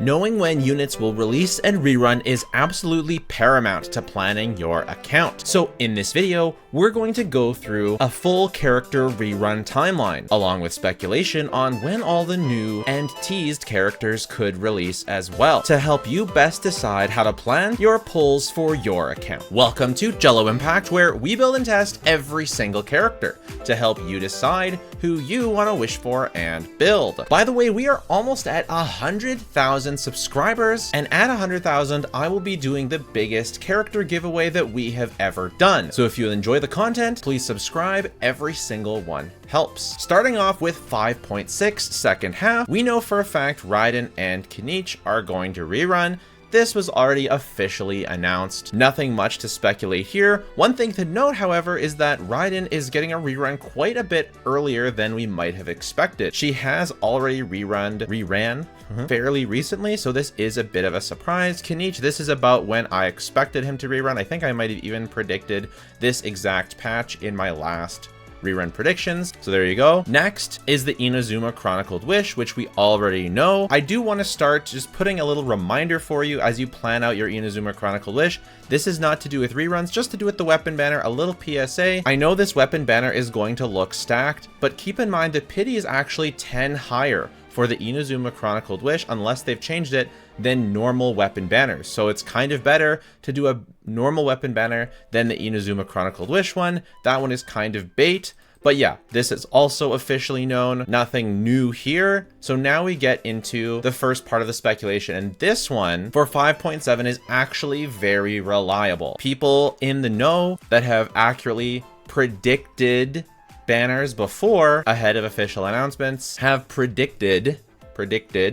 Knowing when units will release and rerun is absolutely paramount to planning your account. So in this video, we're going to go through a full character rerun timeline, along with speculation on when all the new and teased characters could release as well, to help you best decide how to plan your pulls for your account. Welcome to Jello Impact, where we build and test every single character to help you decide who you want to wish for and build. By the way, we are almost at 100,000 subscribers, and at 100,000 I will be doing the biggest character giveaway that we have ever done. So if you enjoy the content, please subscribe. Every single one helps. Starting off with 5.6 second half, we know for a fact Raiden and Keqing are going to rerun. This was already officially announced. Nothing much to speculate here. One thing to note, however, is that Raiden is getting a rerun quite a bit earlier than we might have expected. She has already reran fairly recently, so this is a bit of a surprise. Keqing, this is about when I expected him to rerun. I think I might have even predicted this exact patch in my last rerun predictions, so there you go. Next is the Inazuma Chronicled Wish, which we already know. I do want to start just putting a little reminder for you as you plan out your Inazuma Chronicled Wish. This is not to do with reruns, just to do with the weapon banner. A little PSA. I know this weapon banner is going to look stacked, but keep in mind that pity is actually 10 higher for the Inazuma Chronicled Wish, unless they've changed it, than normal weapon banners. So it's kind of better to do a normal weapon banner than the Inazuma Chronicled Wish one. That one is kind of bait. But yeah, this is also officially known. Nothing new here. So now we get into the first part of the speculation. And this one for 5.7 is actually very reliable. People in the know that have accurately predicted banners before, ahead of official announcements, have predicted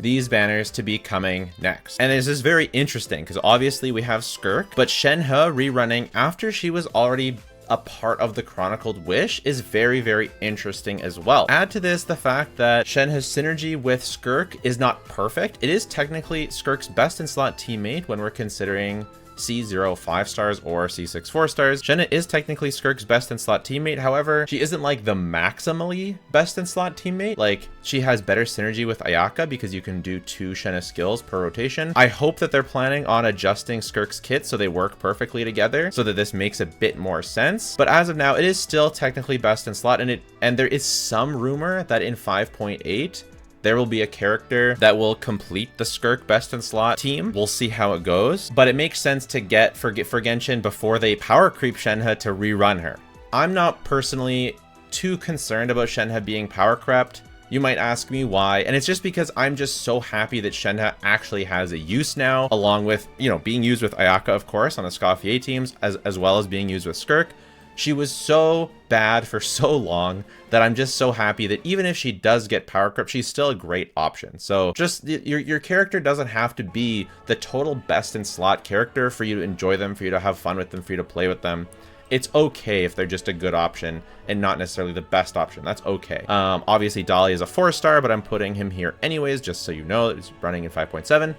these banners to be coming next. And this is very interesting because obviously we have Skirk, but Shenhe rerunning after she was already a part of the Chronicled Wish is very, very interesting as well. Add to this the fact that Shenhe's synergy with Skirk is not perfect. It is technically Skirk's best in slot teammate when we're considering C0 5 stars or C6 4 stars. Shenhe is technically Skirk's best in slot teammate. However, she isn't like the maximally best in slot teammate. Like, she has better synergy with Ayaka because you can do 2 Shenhe skills per rotation. I hope that they're planning on adjusting Skirk's kit so they work perfectly together so that this makes a bit more sense. But as of now, it is still technically best in slot, and there is some rumor that in 5.8 there will be a character that will complete the Skirk best in slot team. We'll see how it goes, but it makes sense to get for Genshin before they power creep Shenhe to rerun her. I'm not personally too concerned about Shenhe being power crept. You might ask me why, and it's just because I'm just so happy that Shenhe actually has a use now, along with, you know, being used with Ayaka, of course, on the Escoffier teams, as well as being used with Skirk. She was so bad for so long that I'm just so happy that even if she does get power crept, she's still a great option. So just your character doesn't have to be the total best in slot character for you to enjoy them, for you to have fun with them, for you to play with them. It's okay if they're just a good option and not necessarily the best option. That's okay. Obviously, Dali is a 4-star, but I'm putting him here anyways, just so you know that he's running in 5.7.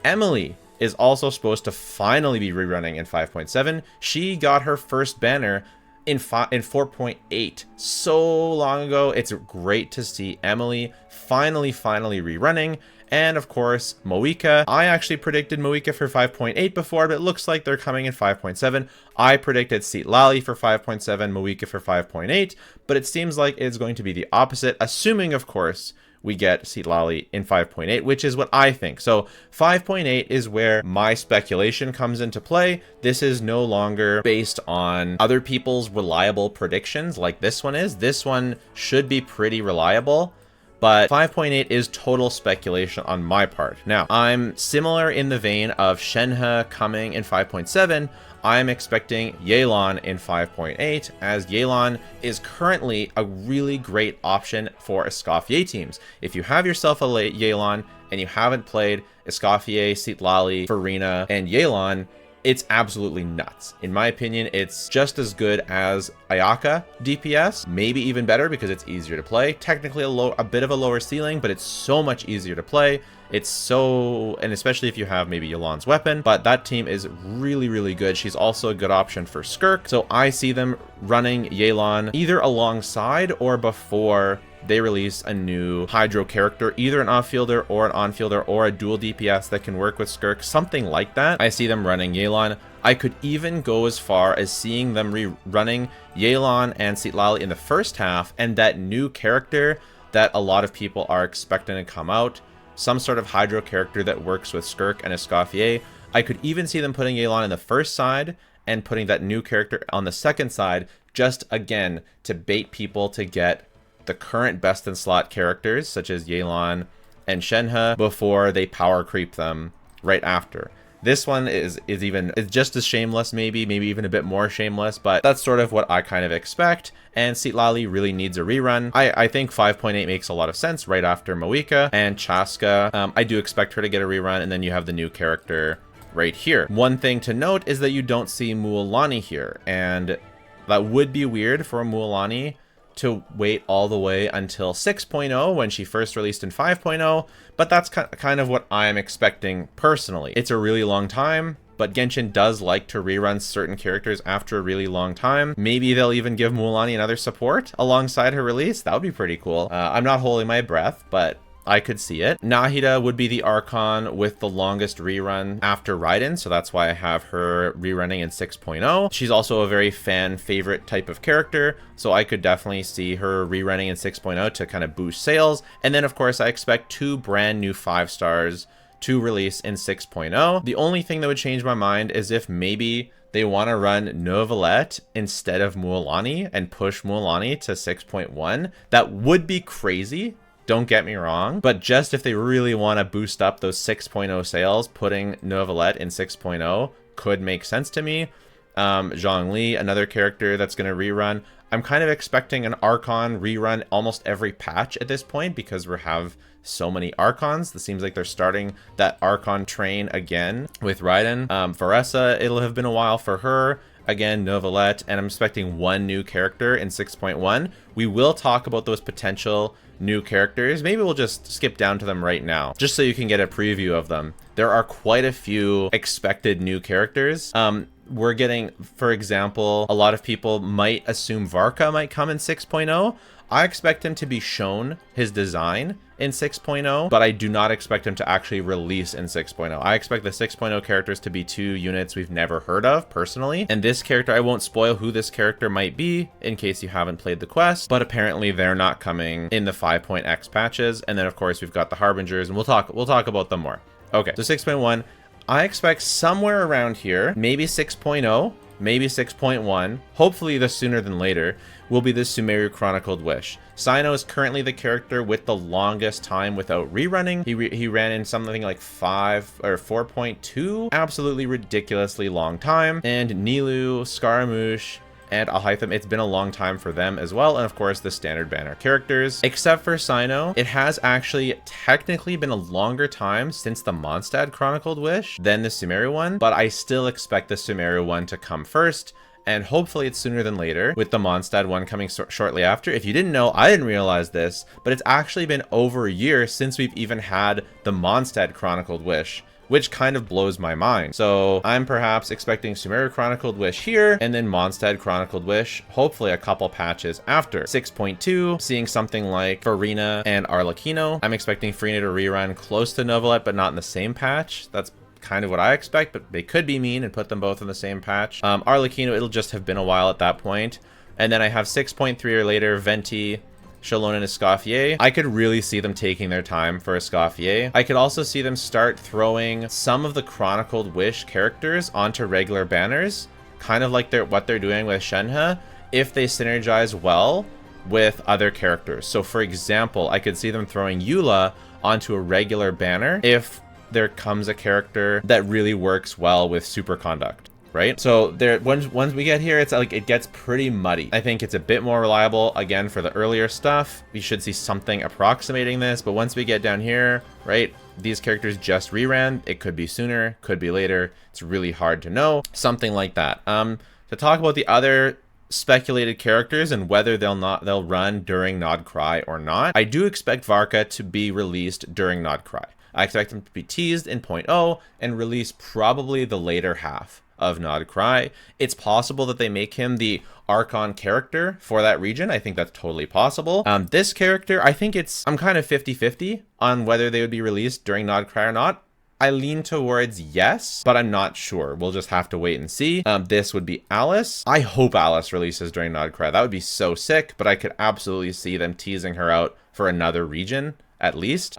Emily is also supposed to finally be rerunning in 5.7. She got her first banner in 4.8 so long ago. It's great to see Emily finally rerunning. And of course, Moika. I actually predicted Moika for 5.8 before, but it looks like they're coming in 5.7. I predicted Citlali for 5.7, Moika for 5.8, but it seems like it's going to be the opposite, assuming, of course, we get Citlali in 5.8, which is what I think. So 5.8 is where my speculation comes into play. This is no longer based on other people's reliable predictions like this one is. This one should be pretty reliable, but 5.8 is total speculation on my part. Now, I'm similar in the vein of Shenhe coming in 5.7. I'm expecting Yelan in 5.8, as Yelan is currently a really great option for Escoffier teams. If you have yourself a Yelan and you haven't played Escoffier, Citlali, Farina, and Yelan, it's absolutely nuts. In my opinion, it's just as good as Ayaka DPS, maybe even better because it's easier to play. Technically a bit of a lower ceiling, but it's so much easier to play. It's so, and especially if you have maybe Yelan's weapon, but that team is really, really good. She's also a good option for Skirk. So I see them running Yelan either alongside or before they release a new Hydro character, either an off-fielder or an on-fielder or a dual DPS that can work with Skirk, something like that. I see them running Yelan. I could even go as far as seeing them running Yelan and Citlali in the first half, and that new character that a lot of people are expecting to come out, some sort of Hydro character that works with Skirk and Escoffier. I could even see them putting Yelan in the first side and putting that new character on the second side, just again to bait people to get the current best in slot characters such as Yelan and Shenhe before they power creep them right after. This one is just as shameless, maybe even a bit more shameless, but that's sort of what I kind of expect. And Citlali really needs a rerun. I think 5.8 makes a lot of sense right after Moika and Chaska. I do expect her to get a rerun, and then you have the new character right here. One thing to note is that you don't see Mualani here, and that would be weird for Mualani to wait all the way until 6.0 when she first released in 5.0, but that's kind of what I'm expecting personally. It's a really long time, but Genshin does like to rerun certain characters after a really long time. Maybe they'll even give Mualani another support alongside her release. That would be pretty cool. I'm not holding my breath, but I could see it. Nahida would be the Archon with the longest rerun after Raiden, so that's why I have her rerunning in 6.0. She's also a very fan favorite type of character, so I could definitely see her rerunning in 6.0 to kind of boost sales. And then of course I expect 2 brand new 5 stars to release in 6.0. The only thing that would change my mind is if maybe they want to run Neuvillette instead of Mualani and push Mualani to 6.1. That would be crazy. Don't get me wrong, but just if they really want to boost up those 6.0 sales, putting Neuvillette in 6.0 could make sense to me. Zhongli, another character that's going to rerun. I'm kind of expecting an Archon rerun almost every patch at this point because we have so many Archons. It seems like they're starting that Archon train again with Raiden. Varessa, it'll have been a while for her. Again, Neuvillette, and I'm expecting 1 new character in 6.1. We will talk about those potential new characters. Maybe we'll just skip down to them right now, just so you can get a preview of them. There are quite a few expected new characters. We're getting, for example, a lot of people might assume Varka might come in 6.0. I expect him to be shown his design in 6.0, but I do not expect him to actually release in 6.0. I expect the 6.0 characters to be 2 units we've never heard of personally. And this character, I won't spoil who this character might be in case you haven't played the quest, but apparently they're not coming in the 5.x patches. And then of course we've got the Harbingers, and we'll talk about them more. Okay, so 6.1, I expect somewhere around here, maybe 6.0, maybe 6.1, hopefully the sooner than later, will be the Sumeru Chronicled Wish. Cyno is currently the character with the longest time without rerunning. He ran in something like 5 or 4.2, absolutely ridiculously long time. And Nilou, Scaramouche, and Alhaitham, it's been a long time for them as well, and of course the standard banner characters. Except for Cyno, it has actually technically been a longer time since the Mondstadt Chronicled Wish than the Sumeru one, but I still expect the Sumeru one to come first, and hopefully it's sooner than later, with the Mondstadt one coming shortly after. If you didn't know, I didn't realize this, but it's actually been over a year since we've even had the Mondstadt Chronicled Wish, which kind of blows my mind. So I'm perhaps expecting Sumeru Chronicled Wish here, and then Mondstadt Chronicled Wish, hopefully a couple patches after. 6.2, seeing something like Farina and Arlecchino. I'm expecting Farina to rerun close to Neuvillette, but not in the same patch. That's kind of what I expect, but they could be mean and put them both in the same patch. Arlecchino, it'll just have been a while at that point. And then I have 6.3 or later, Venti, Chalon, and Escoffier. I could really see them taking their time for Escoffier. I could also see them start throwing some of the Chronicled Wish characters onto regular banners, kind of like what they're doing with Shenhe, if they synergize well with other characters. So for example, I could see them throwing Eula onto a regular banner if there comes a character that really works well with Superconduct, right? So there, once we get here, it's like it gets pretty muddy. I think it's a bit more reliable again for the earlier stuff. We should see something approximating this, but once we get down here, right, these characters just reran. It could be sooner, could be later. It's really hard to know. Something like that. To talk about the other speculated characters and whether they'll run during Nod Cry or not, I do expect Varka to be released during Nod Cry. I expect them to be teased in 0.0 and released probably the later half of Nod Cry. It's possible that they make him the Archon character for that region. I think that's totally possible. This character, I think I'm kind of 50-50 on whether they would be released during Nod Cry or not. I lean towards yes, but I'm not sure. We'll just have to wait and see. This would be Alice. I hope Alice releases during Nod Cry. That would be so sick, but I could absolutely see them teasing her out for another region, at least.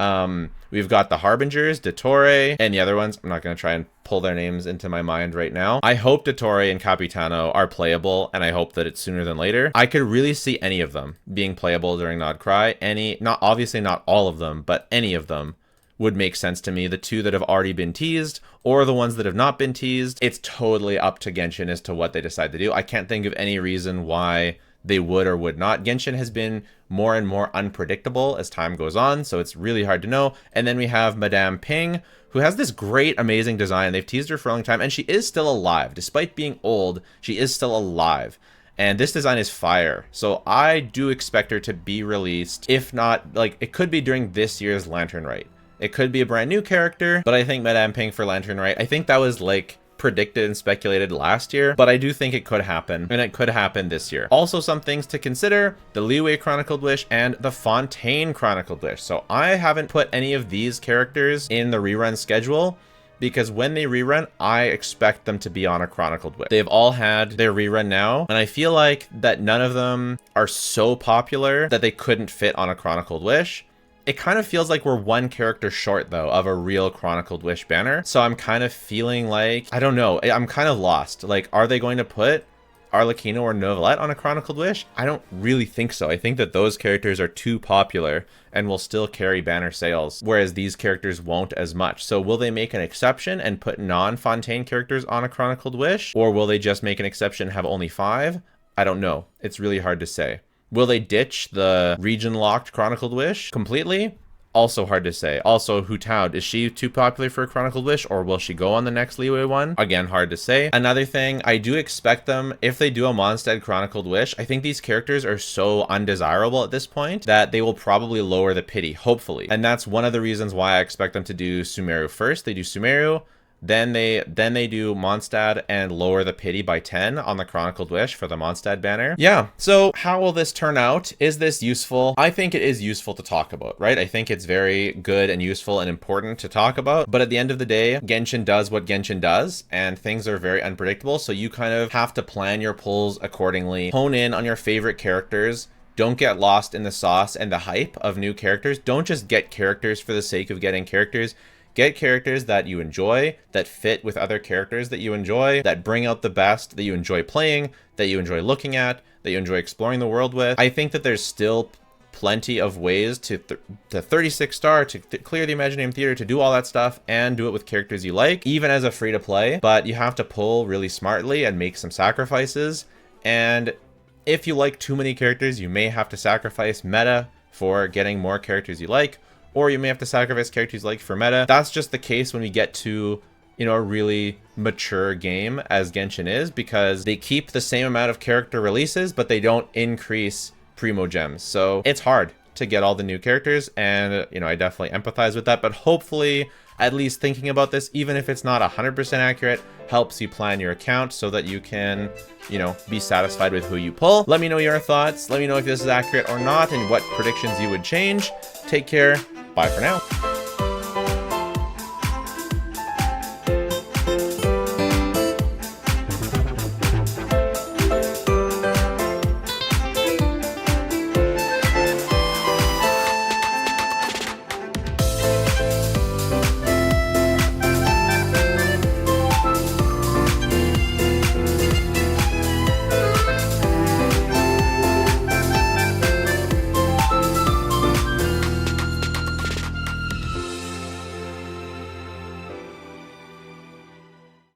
We've got the Harbingers, Dottore, and the other ones. I'm not going to try and pull their names into my mind right now. I hope Dottore and Capitano are playable, and I hope that it's sooner than later. I could really see any of them being playable during Nod Cry. Obviously not all of them, but any of them would make sense to me. The two that have already been teased or the ones that have not been teased, it's totally up to Genshin as to what they decide to do. I can't think of any reason why they would or would not. Genshin has been more and more unpredictable as time goes on, so it's really hard to know. And then we have Madame Ping, who has this great, amazing design. They've teased her for a long time, and she is still alive. Despite being old, she is still alive. And this design is fire. So I do expect her to be released. If not, like, it could be during this year's Lantern Rite. It could be a brand new character, but I think Madame Ping for Lantern Rite, I think that was like predicted and speculated last year, but I do think it could happen, and it could happen this year. Also, some things to consider: the Liyue Chronicled Wish and the Fontaine Chronicled Wish. So I haven't put any of these characters in the rerun schedule, because when they rerun, I expect them to be on a Chronicled Wish. They've all had their rerun now, and I feel like that none of them are so popular that they couldn't fit on a Chronicled Wish. It kind of feels like we're one character short, though, of a real Chronicled Wish banner. So I'm kind of feeling like, I don't know, I'm kind of lost. Like, are they going to put Arlecchino or Novelette on a Chronicled Wish? I don't really think so. I think that those characters are too popular and will still carry banner sales, whereas these characters won't as much. So will they make an exception and put non-Fontaine characters on a Chronicled Wish? Or will they just make an exception and have only 5? I don't know. It's really hard to say. Will they ditch the region-locked Chronicled Wish completely? Also hard to say. Also, Hu Tao, is she too popular for a Chronicled Wish, or will she go on the next Liyue one? Again, hard to say. Another thing, I do expect them, if they do a Mondstadt Chronicled Wish, I think these characters are so undesirable at this point that they will probably lower the pity, hopefully. And that's one of the reasons why I expect them to do Sumeru first. They do Sumeru, then they do Mondstadt and lower the pity by 10 on the Chronicled Wish for the Mondstadt banner. Yeah, so how will this turn out? Is this useful? I think it is useful to talk about, right? I think it's very good and useful and important to talk about. But at the end of the day, Genshin does what Genshin does, and things are very unpredictable. So you kind of have to plan your pulls accordingly. Hone in on your favorite characters. Don't get lost in the sauce and the hype of new characters. Don't just get characters for the sake of getting characters. Get characters that you enjoy, that fit with other characters that you enjoy, that bring out the best, that you enjoy playing, that you enjoy looking at, that you enjoy exploring the world with. I think that there's still plenty of ways to 36 star, to clear the Imaginarium Theater, to do all that stuff and do it with characters you like, even as a free-to-play. But you have to pull really smartly and make some sacrifices. And if you like too many characters, you may have to sacrifice meta for getting more characters you like, or you may have to sacrifice characters like for meta. That's just the case when we get to, you know, a really mature game as Genshin is, because they keep the same amount of character releases, but they don't increase primo gems. So it's hard to get all the new characters, and, you know, I definitely empathize with that. But hopefully, at least thinking about this, even if it's not 100% accurate, helps you plan your account so that you can, you know, be satisfied with who you pull. Let me know your thoughts. Let me know if this is accurate or not and what predictions you would change. Take care. Bye for now.